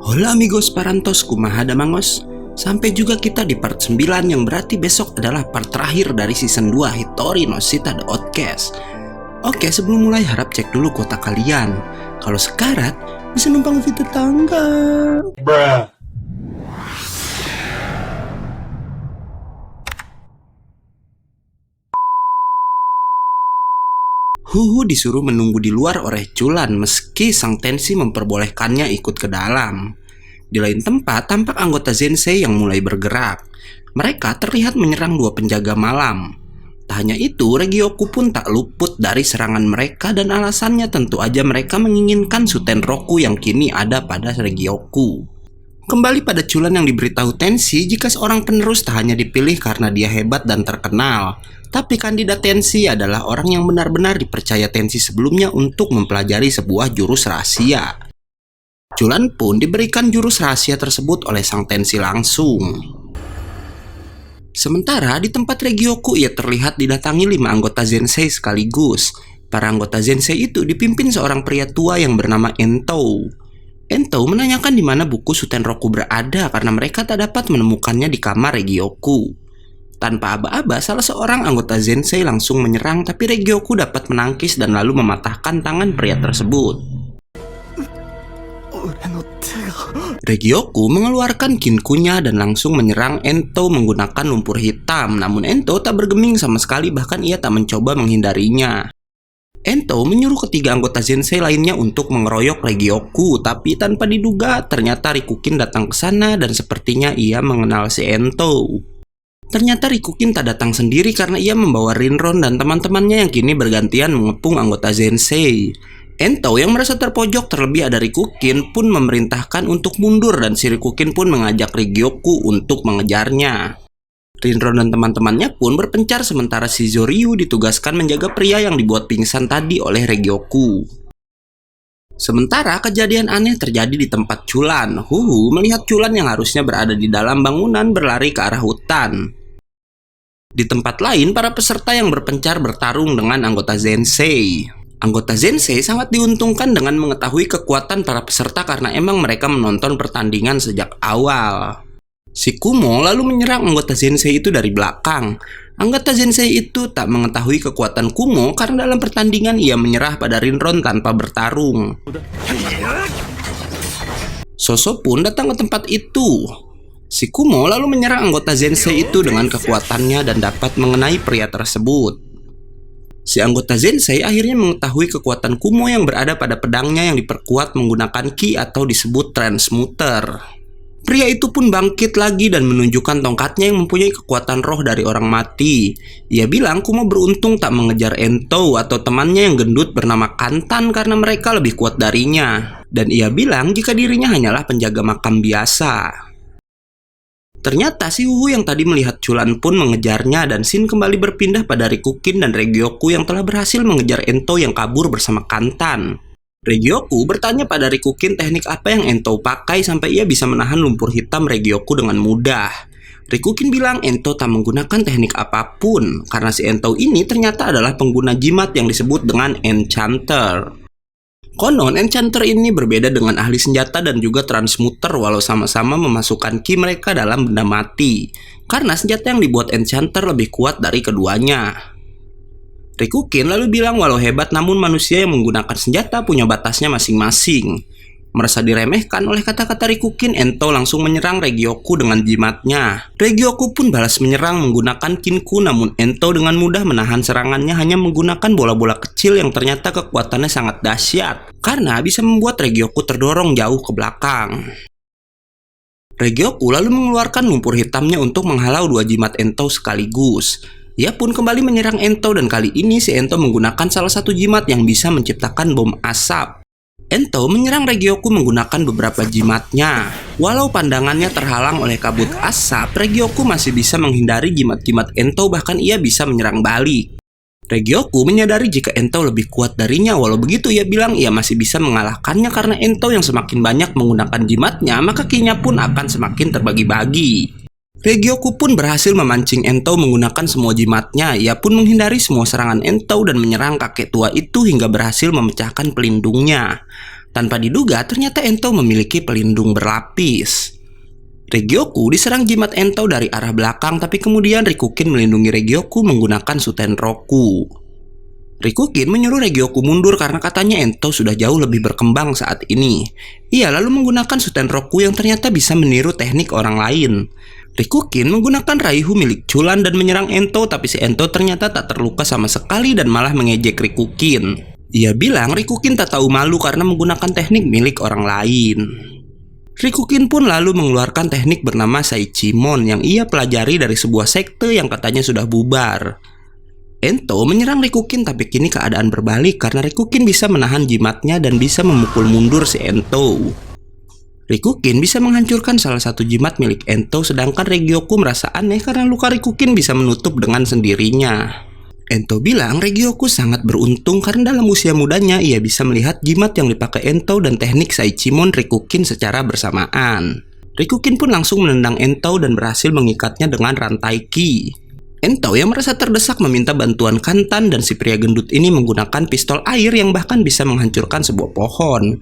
Hola amigos parantos, kumaha damangos. Sampai juga kita di part 9 yang berarti besok adalah part terakhir dari season 2 Hitori no Shita the Outcast. Oke, sebelum mulai harap cek dulu kuota kalian. Kalau sekarat, bisa numpang lebih tetangga. Bruh. Huhu disuruh menunggu di luar oleh Culan meski sang Tenshi memperbolehkannya ikut ke dalam. Di lain tempat, tampak anggota Zensei yang mulai bergerak. Mereka terlihat menyerang dua penjaga malam. Tak hanya itu, Regioku pun tak luput dari serangan mereka dan alasannya tentu aja mereka menginginkan Sutenroku yang kini ada pada Regioku. Kembali pada Culan yang diberitahu Tenshi jika seorang penerus tak hanya dipilih karena dia hebat dan terkenal, tapi kandidat Tenshi adalah orang yang benar-benar dipercaya Tenshi sebelumnya untuk mempelajari sebuah jurus rahasia. Culan pun diberikan jurus rahasia tersebut oleh sang Tenshi langsung. Sementara di tempat Regioku ia terlihat didatangi 5 anggota Zensei sekaligus. Para anggota Zensei itu dipimpin seorang pria tua yang bernama Ento. Ento menanyakan di mana buku Sutenroku berada karena mereka tak dapat menemukannya di kamar Regioku. Tanpa aba-aba, salah seorang anggota Zensei langsung menyerang, tapi Regioku dapat menangkis dan lalu mematahkan tangan pria tersebut. Regioku mengeluarkan kinkunya dan langsung menyerang Ento menggunakan lumpur hitam. Namun Ento tak bergeming sama sekali, bahkan ia tak mencoba menghindarinya. Ento menyuruh ketiga anggota Zensei lainnya untuk mengeroyok Regioku, tapi tanpa diduga ternyata Rikukin datang ke sana dan sepertinya ia mengenal si Ento. Ternyata Rikukin tak datang sendiri karena ia membawa Rinron dan teman-temannya yang kini bergantian mengepung anggota Zensei. Ento yang merasa terpojok terlebih ada Rikukin pun memerintahkan untuk mundur dan si Rikukin pun mengajak Regioku untuk mengejarnya. Rinron dan teman-temannya pun berpencar sementara si Zoryu ditugaskan menjaga pria yang dibuat pingsan tadi oleh Regioku. Sementara kejadian aneh terjadi di tempat Culan. Huhu melihat Culan yang harusnya berada di dalam bangunan berlari ke arah hutan. Di tempat lain, para peserta yang berpencar bertarung dengan anggota Zensei. Anggota Zensei sangat diuntungkan dengan mengetahui kekuatan para peserta karena emang mereka menonton pertandingan sejak awal. Si Kumo lalu menyerang anggota Zensei itu dari belakang. Anggota Zensei itu tak mengetahui kekuatan Kumo karena dalam pertandingan ia menyerah pada Rinron tanpa bertarung. Soso pun datang ke tempat itu. Si Kumo lalu menyerang anggota Zensei itu dengan kekuatannya dan dapat mengenai pria tersebut. Si anggota Zensei akhirnya mengetahui kekuatan Kumo yang berada pada pedangnya yang diperkuat menggunakan ki atau disebut transmuter. Pria itu pun bangkit lagi dan menunjukkan tongkatnya yang mempunyai kekuatan roh dari orang mati. Ia bilang Kumo beruntung tak mengejar Ento atau temannya yang gendut bernama Kantan karena mereka lebih kuat darinya. Dan ia bilang jika dirinya hanyalah penjaga makam biasa. Ternyata si Huhu yang tadi melihat Culan pun mengejarnya dan scene kembali berpindah pada Rikukin dan Regioku yang telah berhasil mengejar Ento yang kabur bersama Kantan. Regioku bertanya pada Rikukin teknik apa yang Ento pakai sampai ia bisa menahan lumpur hitam Regioku dengan mudah. Rikukin bilang Ento tak menggunakan teknik apapun karena si Ento ini ternyata adalah pengguna jimat yang disebut dengan Enchanter. Konon, Enchanter ini berbeda dengan ahli senjata dan juga transmuter walau sama-sama memasukkan ki mereka dalam benda mati. Karena senjata yang dibuat Enchanter lebih kuat dari keduanya. Rikukin lalu bilang walau hebat namun manusia yang menggunakan senjata punya batasnya masing-masing. Merasa diremehkan oleh kata-kata Rikukin, Ento langsung menyerang Regioku dengan jimatnya. Regioku pun balas menyerang menggunakan kinku namun Ento dengan mudah menahan serangannya hanya menggunakan bola-bola kecil yang ternyata kekuatannya sangat dahsyat karena bisa membuat Regioku terdorong jauh ke belakang. Regioku lalu mengeluarkan lumpur hitamnya untuk menghalau dua jimat Ento sekaligus. Ia pun kembali menyerang Ento dan kali ini si Ento menggunakan salah satu jimat yang bisa menciptakan bom asap. Ento menyerang Regioku menggunakan beberapa jimatnya. Walau pandangannya terhalang oleh kabut asap, Regioku masih bisa menghindari jimat-jimat Ento, bahkan ia bisa menyerang balik. Regioku menyadari jika Ento lebih kuat darinya, walau begitu ia bilang ia masih bisa mengalahkannya karena Ento yang semakin banyak menggunakan jimatnya, maka ki-nya pun akan semakin terbagi-bagi. Regioku pun berhasil memancing Ento menggunakan semua jimatnya. Ia pun menghindari semua serangan Ento dan menyerang kakek tua itu hingga berhasil memecahkan pelindungnya. Tanpa diduga, ternyata Ento memiliki pelindung berlapis. Regyoku diserang jimat Ento dari arah belakang, tapi kemudian Rikukin melindungi Regyoku menggunakan Sutenroku. Rikukin menyuruh Regyoku mundur karena katanya Ento sudah jauh lebih berkembang saat ini. Ia lalu menggunakan Sutenroku yang ternyata bisa meniru teknik orang lain. Rikukin menggunakan Raihu milik Chulan dan menyerang Ento, tapi si Ento ternyata tak terluka sama sekali dan malah mengejek Rikukin. Ia bilang Rikukin tak tahu malu karena menggunakan teknik milik orang lain. Rikukin pun lalu mengeluarkan teknik bernama Saichimon yang ia pelajari dari sebuah sekte yang katanya sudah bubar. Ento menyerang Rikukin, tapi kini keadaan berbalik karena Rikukin bisa menahan jimatnya dan bisa memukul mundur si Ento. Rikukin bisa menghancurkan salah satu jimat milik Ento, sedangkan Regyoku merasa aneh karena luka Rikukin bisa menutup dengan sendirinya. Ento bilang Regyoku sangat beruntung karena dalam usia mudanya ia bisa melihat jimat yang dipakai Ento dan teknik Saichimon Rikukin secara bersamaan. Rikukin pun langsung menendang Ento dan berhasil mengikatnya dengan rantai ki. Ento yang merasa terdesak meminta bantuan Kantan dan si pria gendut ini menggunakan pistol air yang bahkan bisa menghancurkan sebuah pohon.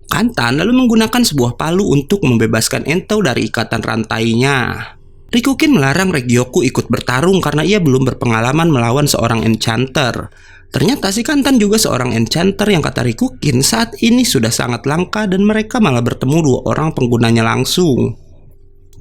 Kantan lalu menggunakan sebuah palu untuk membebaskan Ento dari ikatan rantainya. Rikukin melarang Regyoku ikut bertarung karena ia belum berpengalaman melawan seorang enchanter. Ternyata si Kantan juga seorang enchanter yang kata Rikukin saat ini sudah sangat langka dan mereka malah bertemu dua orang penggunanya langsung.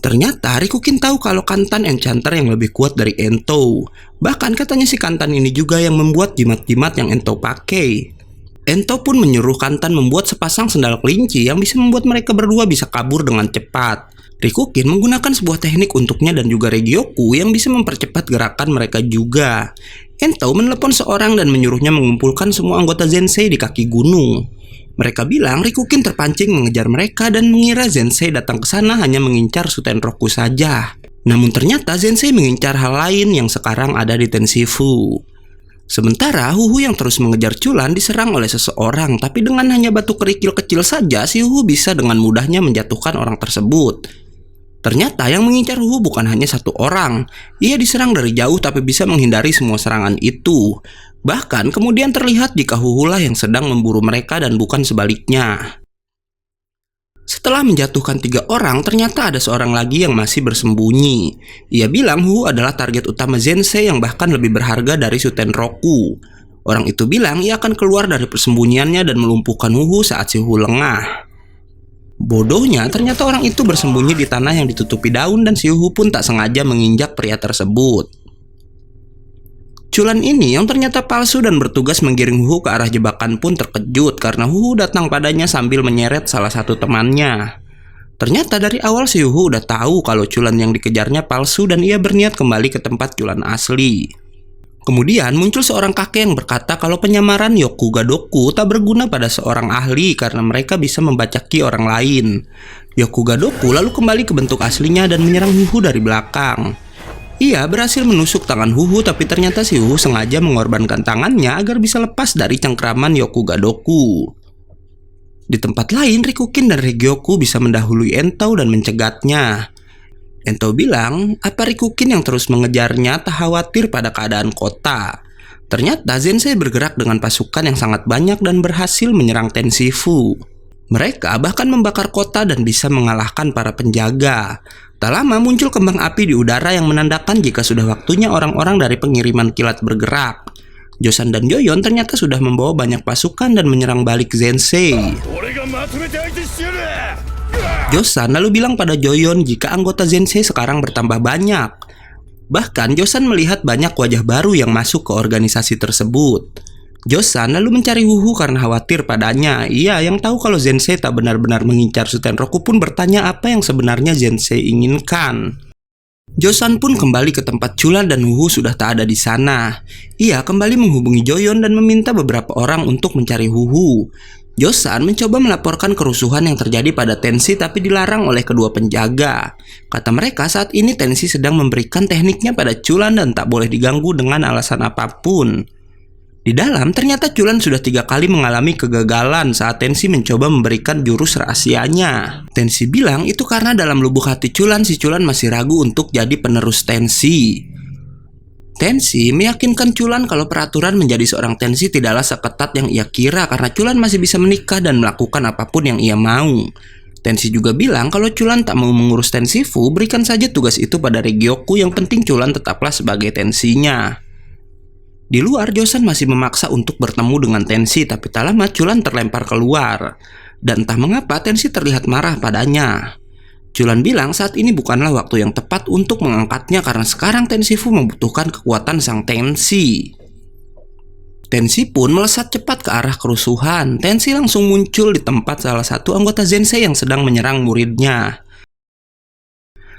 Ternyata Rikukin tahu kalau Kantan enchanter yang lebih kuat dari Ento. Bahkan katanya si Kantan ini juga yang membuat jimat-jimat yang Ento pakai. Ento pun menyuruh Kantan membuat sepasang sendal kelinci yang bisa membuat mereka berdua bisa kabur dengan cepat. Rikukin menggunakan sebuah teknik untuknya dan juga Regyoku yang bisa mempercepat gerakan mereka juga. Ento menelepon seorang dan menyuruhnya mengumpulkan semua anggota Zensei di kaki gunung. Mereka bilang Rikukin terpancing mengejar mereka dan mengira Zensei datang ke sana hanya mengincar Sutenroku saja. Namun ternyata Zensei mengincar hal lain yang sekarang ada di Tenshifu. Sementara Huhu yang terus mengejar Chulan diserang oleh seseorang, tapi dengan hanya batu kerikil kecil saja si Huhu bisa dengan mudahnya menjatuhkan orang tersebut. Ternyata yang mengincar Huhu bukan hanya satu orang. Ia diserang dari jauh tapi bisa menghindari semua serangan itu. Bahkan kemudian terlihat jika Huhu lah yang sedang memburu mereka dan bukan sebaliknya. Setelah menjatuhkan 3 orang, ternyata ada seorang lagi yang masih bersembunyi. Ia bilang Huhu adalah target utama Zensei yang bahkan lebih berharga dari Sutenroku. Orang itu bilang ia akan keluar dari persembunyiannya dan melumpuhkan Huhu saat si Huhu lengah. Bodohnya, ternyata orang itu bersembunyi di tanah yang ditutupi daun dan si Huhu pun tak sengaja menginjak pria tersebut. Chulan ini yang ternyata palsu dan bertugas menggiring Huhu ke arah jebakan pun terkejut karena Huhu datang padanya sambil menyeret salah satu temannya. Ternyata dari awal si Huhu udah tahu kalau Chulan yang dikejarnya palsu dan ia berniat kembali ke tempat Chulan asli. Kemudian muncul seorang kakek yang berkata kalau penyamaran Yokugadoku tak berguna pada seorang ahli karena mereka bisa membaca ki orang lain. Yokugadoku lalu kembali ke bentuk aslinya dan menyerang Huhu dari belakang. Ia berhasil menusuk tangan Huhu, tapi ternyata si Huhu sengaja mengorbankan tangannya agar bisa lepas dari cengkraman Yokugadoku. Di tempat lain, Rikukin dan Regyoku bisa mendahului Ento dan mencegatnya. Ento bilang, apa Rikukin yang terus mengejarnya tak khawatir pada keadaan kota. Ternyata Zensei bergerak dengan pasukan yang sangat banyak dan berhasil menyerang Tenshifu. Mereka bahkan membakar kota dan bisa mengalahkan para penjaga. Tak lama muncul kembang api di udara yang menandakan jika sudah waktunya orang-orang dari pengiriman kilat bergerak. Josan dan Joyon ternyata sudah membawa banyak pasukan dan menyerang balik Zensei. Josan lalu bilang pada Joyon jika anggota Zensei sekarang bertambah banyak. Bahkan Josan melihat banyak wajah baru yang masuk ke organisasi tersebut. Josan lalu mencari Huhu karena khawatir padanya. Ia yang tahu kalau Zensei tak benar-benar mengincar Sutenroku pun bertanya apa yang sebenarnya Zensei inginkan. Josan pun kembali ke tempat Chulan dan Huhu sudah tak ada di sana. Ia kembali menghubungi Joyon dan meminta beberapa orang untuk mencari Huhu. Josan mencoba melaporkan kerusuhan yang terjadi pada Tenshi tapi dilarang oleh kedua penjaga. Kata mereka saat ini Tenshi sedang memberikan tekniknya pada Chulan dan tak boleh diganggu dengan alasan apapun. Di dalam, ternyata Chulan sudah 3 kali mengalami kegagalan saat Tenshi mencoba memberikan jurus rahasianya. Tenshi bilang itu karena dalam lubuk hati Chulan, si Chulan masih ragu untuk jadi penerus Tenshi. Tensi meyakinkan Chulan kalau peraturan menjadi seorang Tensi tidaklah seketat yang ia kira karena Chulan masih bisa menikah dan melakukan apapun yang ia mau. Tensi juga bilang kalau Chulan tak mau mengurus Tensifu, berikan saja tugas itu pada Regioku, yang penting Chulan tetaplah sebagai Tensinya. Di luar, Josan masih memaksa untuk bertemu dengan Tensi, tapi tak lama Chulan terlempar keluar. Dan entah mengapa Tensi terlihat marah padanya. Chulan bilang saat ini bukanlah waktu yang tepat untuk mengangkatnya karena sekarang Tensifu membutuhkan kekuatan sang Tensi. Tensi pun melesat cepat ke arah kerusuhan. Tensi langsung muncul di tempat salah satu anggota Zensei yang sedang menyerang muridnya.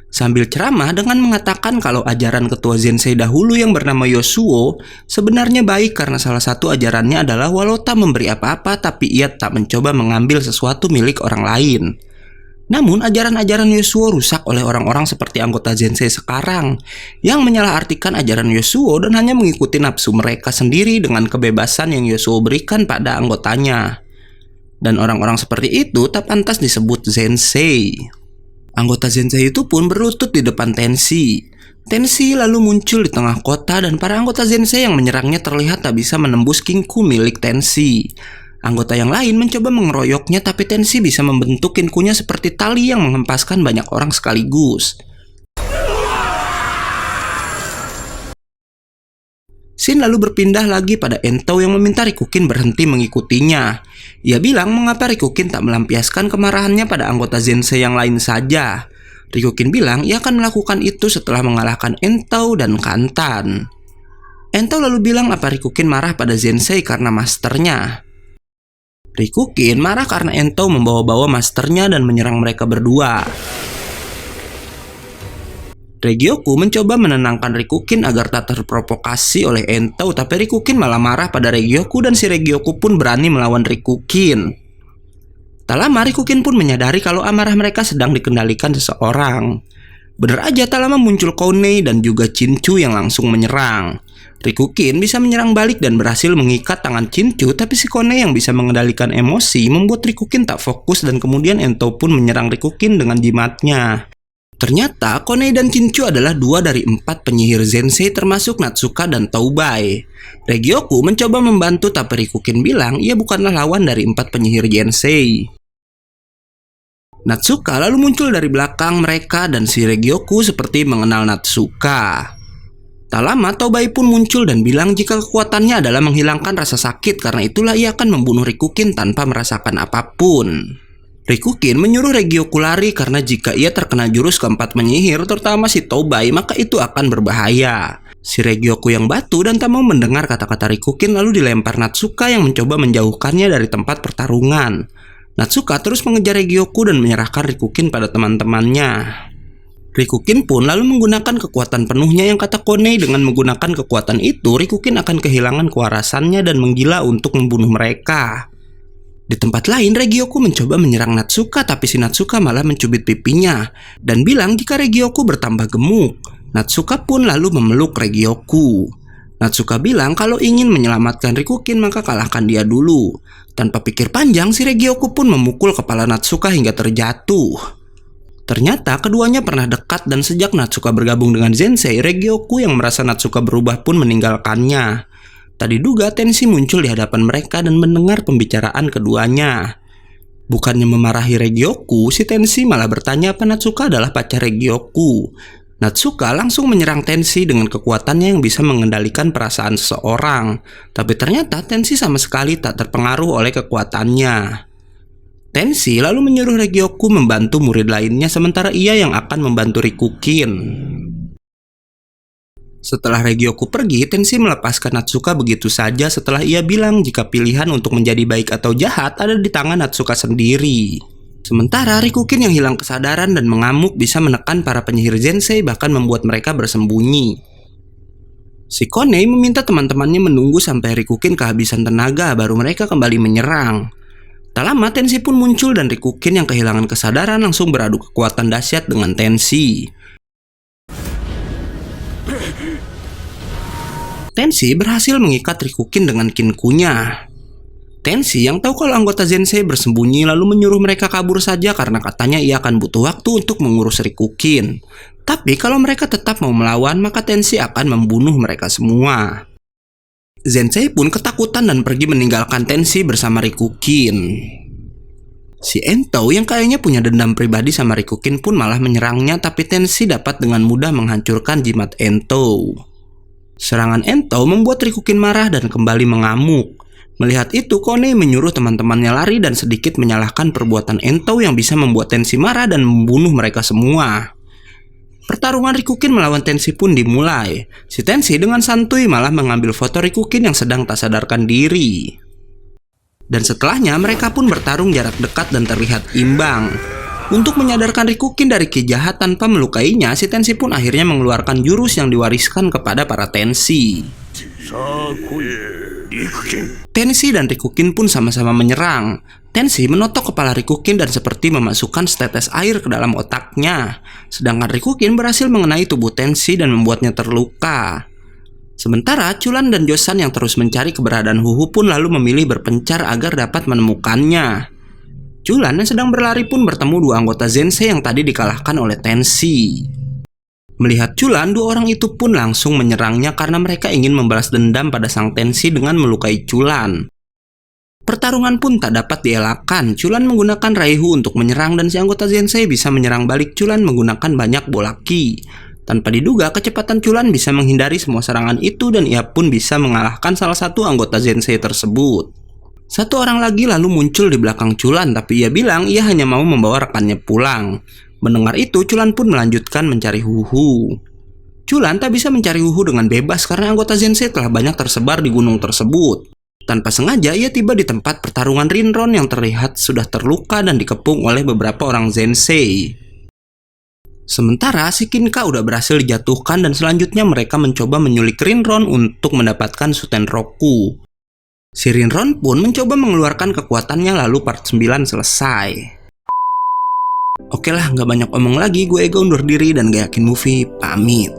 Sambil ceramah dengan mengatakan kalau ajaran ketua Zensei dahulu yang bernama Yosuo sebenarnya baik karena salah satu ajarannya adalah walau tak memberi apa-apa tapi ia tak mencoba mengambil sesuatu milik orang lain. Namun ajaran-ajaran Yosuo rusak oleh orang-orang seperti anggota Zensei sekarang yang menyalahartikan ajaran Yosuo dan hanya mengikuti nafsu mereka sendiri dengan kebebasan yang Yosuo berikan pada anggotanya. Dan orang-orang seperti itu tak pantas disebut Zensei. Anggota Zensei itu pun berlutut di depan Tensi. Tensi lalu muncul di tengah kota dan para anggota Zensei yang menyerangnya terlihat tak bisa menembus kinku milik Tensi. Anggota yang lain mencoba mengeroyoknya tapi Tensi bisa membentuk kinkunya seperti tali yang menghempaskan banyak orang sekaligus. Shin lalu berpindah lagi pada Ento yang meminta Rikukin berhenti mengikutinya. Ia bilang mengapa Rikukin tak melampiaskan kemarahannya pada anggota Zensei yang lain saja. Rikukin bilang ia akan melakukan itu setelah mengalahkan Ento dan Kantan. Ento lalu bilang apa Rikukin marah pada Zensei karena masternya. Rikukin marah karena Ento membawa-bawa masternya dan menyerang mereka berdua. Regioku mencoba menenangkan Rikukin agar tak terprovokasi oleh Ento, tapi Rikukin malah marah pada Regioku dan si Regioku pun berani melawan Rikukin. Tak lama Rikukin pun menyadari kalau amarah mereka sedang dikendalikan seseorang. Bener aja tak lama muncul Kounei dan juga Chinchu yang langsung menyerang. Rikukin bisa menyerang balik dan berhasil mengikat tangan Chinchu, tapi si Kounei yang bisa mengendalikan emosi membuat Rikukin tak fokus dan kemudian Ento pun menyerang Rikukin dengan jimatnya. Ternyata Kounei dan Chinchu adalah 2 dari 4 penyihir Zensei termasuk Natsuka dan Toubai. Regioku mencoba membantu tapi Rikukin bilang ia bukanlah lawan dari 4 penyihir Zensei. Natsuka lalu muncul dari belakang mereka dan si Regioku seperti mengenal Natsuka. Tak lama Toubai pun muncul dan bilang jika kekuatannya adalah menghilangkan rasa sakit, karena itulah ia akan membunuh Rikukin tanpa merasakan apapun. Rikukin menyuruh Regioku lari karena jika ia terkena jurus keempat penyihir, terutama si Toubai, maka itu akan berbahaya. Si Regioku yang batu dan tak mau mendengar kata-kata Rikukin lalu dilempar Natsuka yang mencoba menjauhkannya dari tempat pertarungan. Natsuka terus mengejar Regioku dan menyerahkan Rikukin pada teman-temannya. Rikukin pun lalu menggunakan kekuatan penuhnya yang kata Kounei. Dengan menggunakan kekuatan itu, Rikukin akan kehilangan kewarasannya dan menggila untuk membunuh mereka. Di tempat lain, Regioku mencoba menyerang Natsuka, tapi si Natsuka malah mencubit pipinya dan bilang jika Regioku bertambah gemuk. Natsuka pun lalu memeluk Regioku. Natsuka bilang kalau ingin menyelamatkan Rikukin maka kalahkan dia dulu. Tanpa pikir panjang, si Regioku pun memukul kepala Natsuka hingga terjatuh. Ternyata keduanya pernah dekat dan sejak Natsuka bergabung dengan Zensei, Regioku yang merasa Natsuka berubah pun meninggalkannya. Tadi diduga Tensi muncul di hadapan mereka dan mendengar pembicaraan keduanya. Bukannya memarahi Regioku, si Tensi malah bertanya apa Natsuka adalah pacar Regioku. Natsuka langsung menyerang Tensi dengan kekuatannya yang bisa mengendalikan perasaan seseorang. Tapi ternyata Tensi sama sekali tak terpengaruh oleh kekuatannya. Tensi lalu menyuruh Regioku membantu murid lainnya sementara ia yang akan membantu Rikukin. Setelah Regioku pergi, Tensi melepaskan Natsuka begitu saja setelah ia bilang jika pilihan untuk menjadi baik atau jahat ada di tangan Natsuka sendiri. Sementara Rikukin yang hilang kesadaran dan mengamuk bisa menekan para penyihir Zensei bahkan membuat mereka bersembunyi. Si Kounei meminta teman-temannya menunggu sampai Rikukin kehabisan tenaga baru mereka kembali menyerang. Tak lama Tensi pun muncul dan Rikukin yang kehilangan kesadaran langsung beradu kekuatan dahsyat dengan Tensi. Tensi berhasil mengikat Rikukin dengan kinkunya. Tenshi yang tahu kalau anggota Zensei bersembunyi lalu menyuruh mereka kabur saja karena katanya ia akan butuh waktu untuk mengurus Rikukin. Tapi kalau mereka tetap mau melawan, maka Tenshi akan membunuh mereka semua. Zensei pun ketakutan dan pergi meninggalkan Tenshi bersama Rikukin. Si Ento yang kayaknya punya dendam pribadi sama Rikukin pun malah menyerangnya, tapi Tenshi dapat dengan mudah menghancurkan jimat Ento. Serangan Ento membuat Rikukin marah dan kembali mengamuk. Melihat itu, Konei menyuruh teman-temannya lari dan sedikit menyalahkan perbuatan Ento yang bisa membuat Tenshi marah dan membunuh mereka semua. Pertarungan Rikukin melawan Tenshi pun dimulai. Si Tenshi dengan santuy malah mengambil foto Rikukin yang sedang tak sadarkan diri. Dan setelahnya mereka pun bertarung jarak dekat dan terlihat imbang. Untuk menyadarkan Rikukin dari ki jahat tanpa melukainya, si Tenshi pun akhirnya mengeluarkan jurus yang diwariskan kepada para Tenshi. Tenshi dan Rikukin pun sama-sama menyerang. Tenshi menotok kepala Rikukin dan seperti memasukkan setetes air ke dalam otaknya. Sedangkan Rikukin berhasil mengenai tubuh Tenshi dan membuatnya terluka. Sementara Chulan dan Josan yang terus mencari keberadaan Huhu pun lalu memilih berpencar agar dapat menemukannya. Chulan yang sedang berlari pun bertemu dua anggota Zensei yang tadi dikalahkan oleh Tenshi. Melihat Chulan, dua orang itu pun langsung menyerangnya karena mereka ingin membalas dendam pada sang Tenshi dengan melukai Chulan. Pertarungan pun tak dapat dielakkan. Chulan menggunakan Raihu untuk menyerang dan si anggota Zensei bisa menyerang balik Chulan menggunakan banyak bola ki. Tanpa diduga, kecepatan Chulan bisa menghindari semua serangan itu dan ia pun bisa mengalahkan salah satu anggota Zensei tersebut. Satu orang lagi lalu muncul di belakang Chulan, tapi ia bilang ia hanya mau membawa rekannya pulang. Mendengar itu, Chulan pun melanjutkan mencari Huhu. Chulan tak bisa mencari Huhu dengan bebas karena anggota Zensei telah banyak tersebar di gunung tersebut. Tanpa sengaja, ia tiba di tempat pertarungan Rinron yang terlihat sudah terluka dan dikepung oleh beberapa orang Zensei. Sementara si Kinka udah berhasil dijatuhkan dan selanjutnya mereka mencoba menyulik Rinron untuk mendapatkan Sutenroku. Si Rinron pun mencoba mengeluarkan kekuatannya lalu part 9 selesai. Oke lah, nggak banyak omong lagi, gue Ega undur diri dan gak yakin movie pamit.